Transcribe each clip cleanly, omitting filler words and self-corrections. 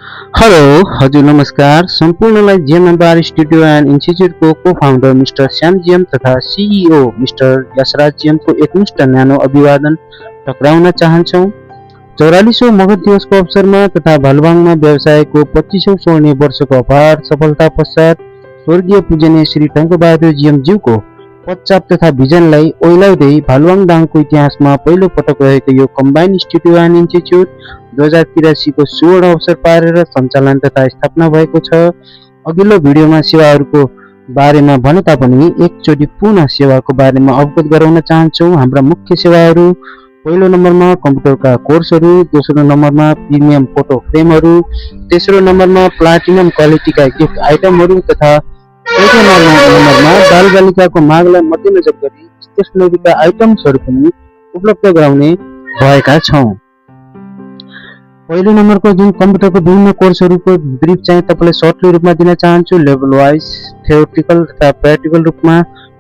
Hello हजुर नमस्कार सम्पूर्णलाई जेएमएमआर स्टुडियो एन्ड इन्स्टिच्युटको को-फाउन्डर मिस्टर श्याम जिएम तथा सिइओ मिस्टर यशराज जिएमको एकमुष्ट न्यानो अभिवादन टक्राउन चाहन्छौँ। 44औं मगर दिवसको अवसरमा तथा भालुवाङमा व्यवसायको 25औं स्वर्णीय वर्षको अपार सफलता पश्चात स्वर्गीय पूजनीय श्री टङ्कबहादुर जिएमज्यूको पदचाप तथा भिजनलाई ओइलाउँदै भालुवाङ दाङको इतिहासमा पहिलो पटक रहेको यो कम्बाइन्ड स्टुडियो एन्ड इन्स्टिच्युट 2083 को सुवर्ण अवसर पारेर सञ्चालन तथा स्थापना भएको छ। अघिल्लो भिडियोमा सेवाहरूको बारेमा भने तापनि एकचोटि पुनः सेवाको बारेमा अवगत गराउन चाहन्छौँ। हाम्रा मुख्य सेवाहरू पहिलो नम्बरमा कम्प्युटरका कोर्सहरू, दोस्रो नम्बरमा प्रिमियम फोटो फ्रेमहरू, तेस्रो नम्बरमा प्लाटिनम क्वालिटीका गिफ्ट आइटमहरू तथा चौथो नम्बरमा बालबालिकाको मागलाई मध्यनजर गरी स्टेसनरीका आइटम्सहरू पनि उपलब्ध गराउने भएका छौँ। पहिलो नम्बरको जुन कम्प्युटरको विभिन्न कोर्सहरूको ब्रिफ चाहिँ तपाईँलाई सर्टली रूपमा दिन चाहन्छु। लेभल वाइज थ्योरिटिकल तथा प्र्याक्टिकल रूपमा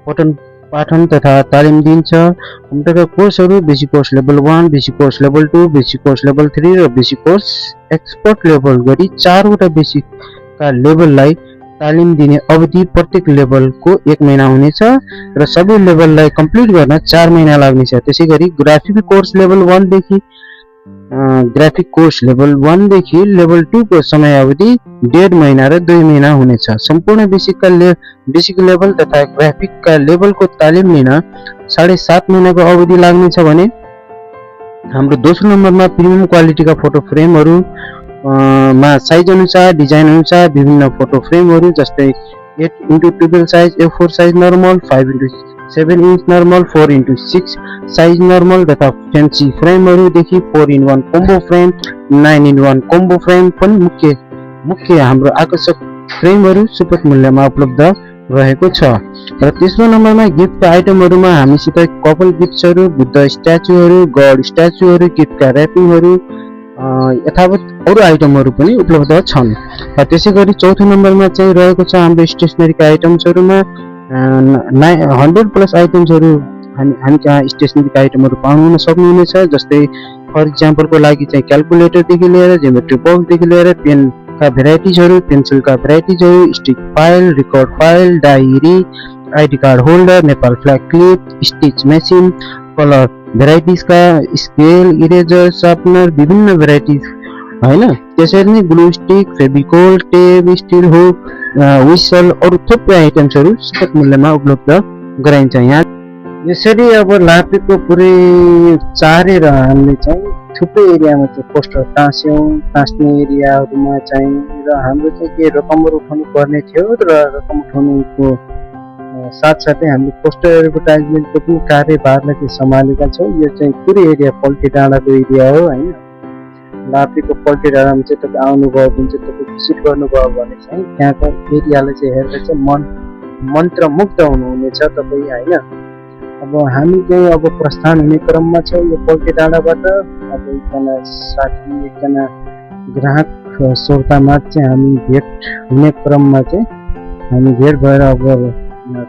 पठन पाठन तथा तालिम दिन्छ। कम्प्युटरका कोर्सहरू basic course level 1, basic course level 2, basic course level 3 र बेसिक कोर्स एक्सपर्ट लेभल गरी 4वटा बेसिकका लेभललाई तालिम दिने अवधि प्रत्येक लेभलको 1 महिना हुनेछ र सबै लेभललाई कम्प्लिट गर्न 4 महिना लाग्नेछ। त्यसैगरी ग्राफिक कोर्स लेभल 1 देखि लेभल 2 को समयावधि 1.5 महिना र 2 महिना हुनेछ। सम्पूर्ण बेसिक लेभल तथा ग्राफिकका लेभलको तालिम लिन 7.5 महिनाको अवधि लाग्नेछ भने हाम्रो दोस्रो नम्बरमा प्रिमियम क्वालिटीका फोटो फ्रेमहरू मा साइज अनुसार डिजाइन अनुसार विभिन्न फोटो फ्रेमहरू जस्तै 8x12 size, A4 size normal, 5x7 inch normal, 4x6 size normal तथा फ्यान्सी फ्रेमहरूदेखि 4-in-1 combo frame, 9-in-1 combo frame पनि मुख्य हाम्रो आकर्षक फ्रेमहरू सुपथ मूल्यमा उपलब्ध रहेको छ। र तेस्रो नम्बरमा गिफ्ट आइटमहरूमा हामीसित कपल गिफ्ट्सहरू, बुद्ध स्ट्याचुहरू, गड स्ट्याचुहरू, गिफ्टका र्यापिङहरू यथावत अरू आइटमहरू पनि उपलब्ध छन्। र त्यसैगरी चौथो नम्बरमा चाहिँ रहेको छ हाम्रो स्टेसनरीका आइटम्सहरूमा 100+ आइटम्सहरू हामी कहाँ स्टेसनरीका आइटमहरू पाउन सक्नुहुनेछ। जस्तै फर इक्जाम्पलको लागि चाहिँ क्याल्कुलेटरदेखि लिएर ज्योमेट्री बक्सदेखि लिएर पेनका भेराइटिजहरू, पेन्सिलका भेराइटिजहरू, stick file, record file, diary, ID card holder, Nepal flag clip, stitch machine, colour भेराइटिजका स्केल, इरेजर, सार्पनर, विभिन्न भेराइटिज हैन। त्यसरी नै glue stick, Fevicol, tape, steel hook, whistle अरू थुप्रै आइटम्सहरू सुपथ मूल्यमा उपलब्ध गराइन्छ। यहाँ यसरी अब लाभेको पुरै चारेर हामीले चाहिँ थुप्रै एरियामा चाहिँ पोस्टर टाँस्ने एरियाहरूमा चाहिँ र हाम्रो चाहिँ के रकमहरू उठाउनु पर्ने थियो र रकम उठाउनुको साथसाथै हामीले पोस्टर एडभर्टाइजमेन्टको पनि कार्यभारलाई चाहिँ सम्हालेका छौँ। यो चाहिँ पुरै एरिया पल्टी डाँडाको एरिया हो हैन। लाभेको पल्टी डाँडामा चाहिँ तपाईँ आउनुभयो भने चाहिँ तपाईँ भिजिट गर्नुभयो भने चाहिँ त्यहाँको एरियालाई चाहिँ हेरेर चाहिँ मन्त्रमुग्ध हुनुहुनेछ तपाईँ हैन। अब हामी चाहिँ अब प्रस्थान हुने क्रममा छ यो पल्टी डाँडाबाट। अब एकजना ग्राहक श्रोतामा चाहिँ हामी भेट हुने क्रममा चाहिँ हामी भेट भएर अब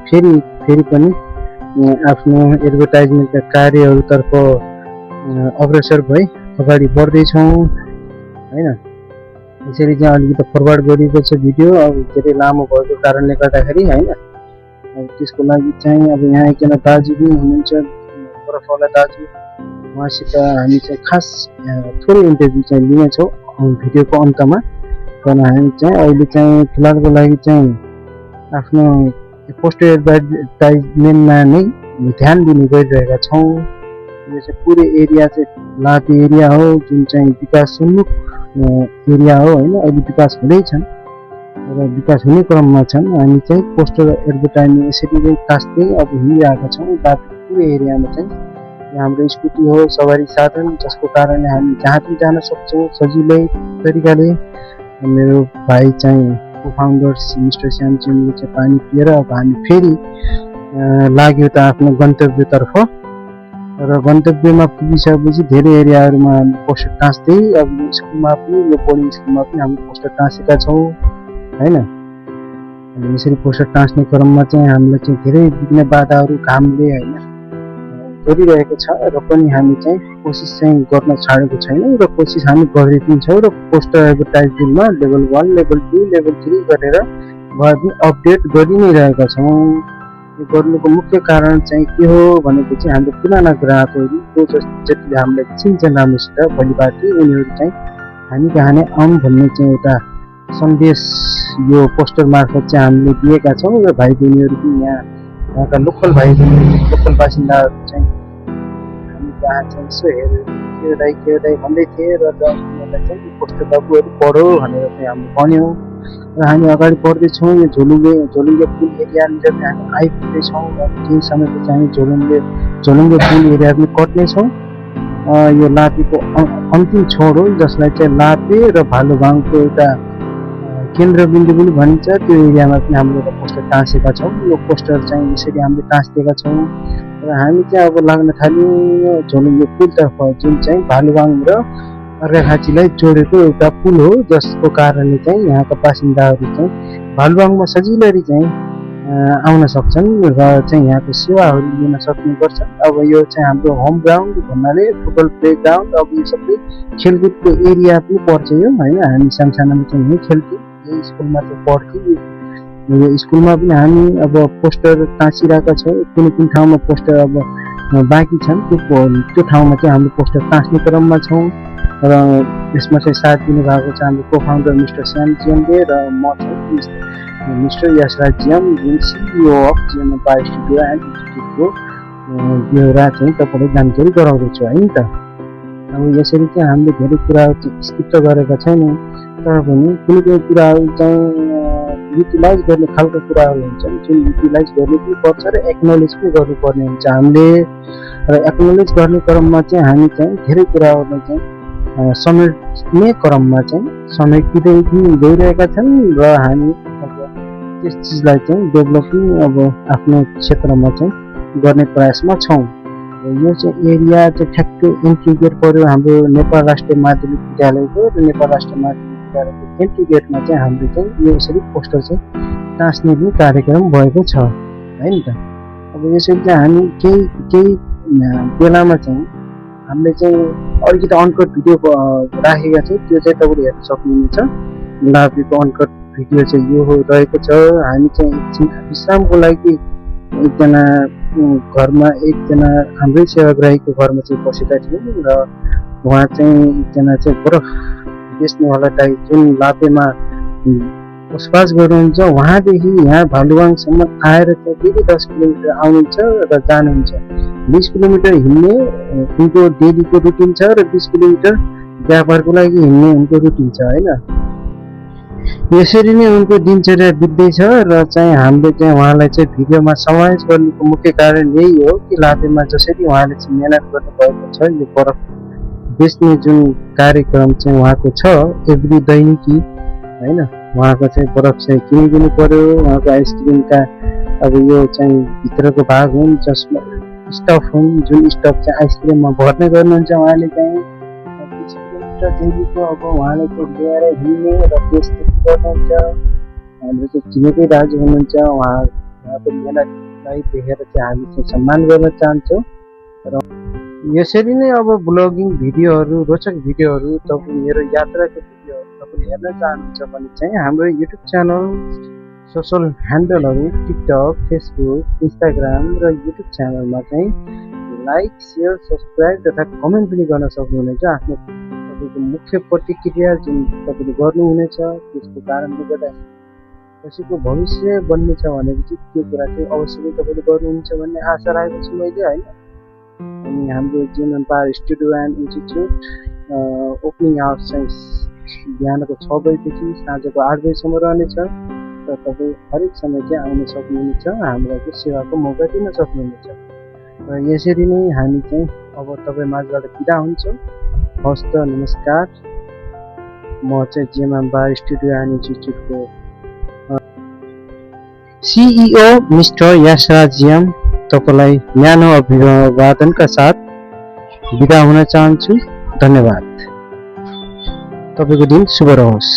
फेरि पनि आफ्नो एडभर्टाइजमेन्टका कार्यहरूतर्फ अग्रसर भई अगाडि बढ्दैछौँ हैन। यसरी चाहिँ अलिकति फरवर्ड गरिएको छ भिडियो अब धेरै लामो भएको कारणले गर्दाखेरि हैन। अब त्यसको लागि चाहिँ अब यहाँ एकजना दाजु पनि हुनुहुन्छ बरफवाला दाजु, उहाँसित हामी चाहिँ खास थोरै इन्टरभ्यू चाहिँ लिनेछौँ भिडियोको अन्तमा। तर हामी चाहिँ अहिले चाहिँ फिलहालको लागि चाहिँ आफ्नो पोस्टर एडभर्टाइजमेन्टमा नै ध्यान दिने गरिरहेका छौँ। यो चाहिँ पुरै एरिया चाहिँ लाभे एरिया हो जुन चाहिँ विकासोन्मुख एरिया हो हैन। अहिले विकास हुँदैछन् र विकास हुने क्रममा छन्। हामी चाहिँ पोस्टर एडभर्टाइजमेन्ट यसरी नै टाँस्दै अब हिँडिरहेका छौँ। लाभे पुरै एरियामा चाहिँ हाम्रो स्कुटी हो सवारी साधन जसको कारणले हामी जहाँ पनि जान सक्छौँ सजिलै तरिकाले। मेरो भाइ चाहिँ को-फाउन्डर मिस्टर श्याम जिएमले चाहिँ पानी पिएर अब हामी फेरि लाग्यो त आफ्नो गन्तव्यतर्फ र गन्तव्यमा पुगिसकेपछि धेरै एरियाहरूमा हामी पोस्टर टाँस्दै अब स्कुलमा पनि यो बोर्डिङ स्कुलमा पनि हामी पोस्टर टाँसेका छौँ हैन। यसरी पोस्टर टाँस्ने क्रममा चाहिँ हामीलाई चाहिँ धेरै विघ्न बाधाहरू घामले हैन गरिरहेको छ र पनि हामी चाहिँ कोसिस चाहिँ गर्न छाडेको छैनौँ र कोसिस हामी गर्दै पनि छौँ र पोस्टर एडभर्टाइजमेन्टमा लेभल 1 लेभल 2 लेभल 3 गरेर भए पनि अपडेट गरि नै रहेका छौँ। यो गर्नुको मुख्य कारण चाहिँ के हो भनेपछि हाम्रो पुराना ग्राहकहरू जो जतिले हामीलाई चिन्छन् राम्रोसित भोलिबाट उनीहरू चाहिँ हामी कहाँ नै आउँ भन्ने चाहिँ एउटा सन्देश यो पोस्टर मार्फत चाहिँ हामीले दिएका छौँ र भाइ बहिनीहरू पनि यहाँका लोकल भाइ बहिनीहरू लोकल बासिन्दाहरू चाहिँ हामी कहाँ चाहिँ यसो हेर्दै भन्दै थिए र उनीहरूलाई चाहिँ पोस्टर बाबुहरू पढो भनेर चाहिँ हामीले भन्यौँ र हामी अगाडि बढ्दैछौँ। यो झोलुङ्गे पुल एरियानिर चाहिँ हामी आइपुग्दैछौँ र केही समयपछि हामी झोलुङ्गे पुल एरिया पनि कट्नेछौँ। यो लापेको अन्तिम छोड हो जसलाई चाहिँ लापे र भालुबाङको एउटा केन्द्रबिन्दु पनि भनिन्छ। त्यो एरियामा पनि हामीले एउटा पोस्टर टाँसेका छौँ। यो पोस्टर चाहिँ यसरी हामीले टाँसिदिएका छौँ र हामी चाहिँ अब लाग्न थाल्यौँ झोलुङ्गे पुलतर्फ जुन चाहिँ भालुबाङ र अर्घाखाँचीलाई जोडेको एउटा पुल हो जसको कारणले चाहिँ यहाँका बासिन्दाहरू चाहिँ भालुबाङमा सजिलै चाहिँ आउन सक्छन् र चाहिँ यहाँको सेवाहरू लिन सक्ने गर्छन्। अब यो चाहिँ हाम्रो होम ग्राउन्ड भन्नाले फुटबल प्ले ग्राउन्ड अब यो सबै खेलकुदको एरिया पनि पर्छ यो होइन। हामी सानसानोमा चाहिँ यहीँ खेल्थ्यौँ, यही स्कुलमा चाहिँ पढ्थ्यौँ। यो स्कुलमा पनि हामी अब पोस्टर टाँसिरहेका छौँ। कुनै ठाउँमा पोस्टर अब बाँकी छन् त्यो ठाउँमा चाहिँ हामीले पोस्टर टाँस्ने क्रममा छौँ र यसमा चाहिँ साथ दिनुभएको छ हाम्रो को फाउन्डर मिस्टर श्याम जिएमले र म चाहिँ मिस्टर यशराज जिएम जुन सिइओ अफ जिएमएम बार स्टुडियो एन्ड इन्स्टिट्युटको ब्यौरा चाहिँ तपाईँलाई जानकारी गराउँदैछु है त। अब यसरी चाहिँ हामीले धेरै कुराहरू चाहिँ स्किप त गरेका छैनौँ तर पनि कुनै कुराहरू चाहिँ युटिलाइज गर्ने खालको कुराहरू हुन्छन् जुन युटिलाइज गर्नु पनि पर्छ र एक्नोलेज पनि गर्नुपर्ने हुन्छ हामीले। र एक्नोलेज गर्ने क्रममा चाहिँ हामी चाहिँ धेरै कुराहरूलाई चाहिँ समेट्ने क्रममा चाहिँ समेटिँदै गइरहेका छन् र हामी अब त्यस चिजलाई चाहिँ डेभलपिङ अब आफ्नो क्षेत्रमा चाहिँ गर्ने प्रयासमा छौँ। यो चाहिँ एरिया चाहिँ ठ्याक्कै एन्ट्री गेट पर्यो हाम्रो नेपाल राष्ट्रिय माध्यमिक विद्यालयको र नेपाल राष्ट्रिय माध्यमिक विद्यालयको एन्ट्री गेटमा चाहिँ हाम्रो चाहिँ यो यसरी पोस्टर चाहिँ टाँस्ने पनि कार्यक्रम भएको छ है नि त। अब यसरी चाहिँ हामी केही बेलामा चाहिँ हामीले चाहिँ अलिकति अनकट भिडियो राखेका छौँ त्यो चाहिँ तपाईँले हेर्न सक्नुहुन्छ। लाभेको अनकट भिडियो चाहिँ यो रहेको छ। हामी चाहिँ एकछिन विश्रामको लागि एकजना घरमा एकजना हाम्रै सेवाग्राहीको घरमा चाहिँ बसेका थियौँ र उहाँ चाहिँ एकजना चाहिँ बरफ बेच्नेवाला दाइ जुन लापेमा बसोबास गर्नुहुन्छ उहाँदेखि यहाँ भालुवाङसम्म आएर चाहिँ फेरि 10 किलोमिटर आउनुहुन्छ र जानुहुन्छ। 20 किलोमिटर हिँड्ने उनको डेलीको रुटिन छ र 20 किलोमिटर व्यापारको लागि हिँड्ने उनको रुटिन छ होइन। यसरी नै उनको दिनचर्या बित्दैछ र चाहिँ हामीले चाहिँ उहाँलाई चाहिँ भिडियोमा समावेश गर्नुको मुख्य कारण यही हो कि लापेमा जसरी उहाँले चाहिँ मेहनत गर्नुभएको छ यो बरफ बेच्ने जुन कार्यक्रम चाहिँ उहाँको छ एभ्री दैनिकी होइन। उहाँको चाहिँ बरफ चाहिँ किनिदिनु पर्यो। उहाँको आइसक्रिमका अब यो चाहिँ भित्रको भाग हुन् जसमा स्टफ हुन् जुन स्टफ चाहिँ आइसक्रिममा भर्ने गर्नुहुन्छ उहाँले चाहिँ 20 किलोमिटर डेलीको अब उहाँले चाहिँ ल्याएर हिँड्ने र बेच्ने गर्नुहुन्छ। हाम्रो चाहिँ चिनेकै दाजु हुनुहुन्छ उहाँको मेहनतलाई देखेर चाहिँ हामी चाहिँ सम्मान गर्न चाहन्छौँ। र यसरी नै अब ब्लगिङ भिडियोहरू रोचक भिडियोहरू तपाईँ मेरो यात्राको भिडियोहरू तपाईँले हेर्न चाहनुहुन्छ भने चाहिँ हाम्रो युट्युब च्यानल सोसल ह्यान्डलहरू टिकटक फेसबुक इन्स्टाग्राम र युट्युब च्यानलमा चाहिँ लाइक सेयर सब्सक्राइब तथा कमेन्ट पनि गर्न सक्नुहुनेछ। आफ्नो तपाईँको मुख्य प्रतिक्रिया जुन तपाईँले गर्नुहुनेछ त्यसको कारणले गर्दा कसैको भविष्य बन्ने छ भनेपछि त्यो कुरा चाहिँ अवश्य नै तपाईँले गर्नुहुन्छ भन्ने आशा राखेको छु मैले होइन। अनि हाम्रो जिएमएम बार studio and institute opening hours चाहिँ बिहानको 6 बजीदेखि साँझको 8 बजीसम्म रहनेछ र तपाईँ हरेक समय चाहिँ आउन सक्नुहुनेछ हामीलाई चाहिँ सेवाको मौका दिन सक्नुहुनेछ। र यसरी नै हामी चाहिँ अब तपाईँ माझबाट बिदा हुन्छौँ। हवस् त नमस्कार। म चाहिँ जिएमएम बार स्टुडियो एन्ड इन्स्टिट्युटको सिइओ मिस्टर यशराज जिएम तपाईँलाई न्यानो अभिवादनका साथ बिदा हुन चाहन्छु। धन्यवाद। तपाईँको दिन शुभ रहोस्।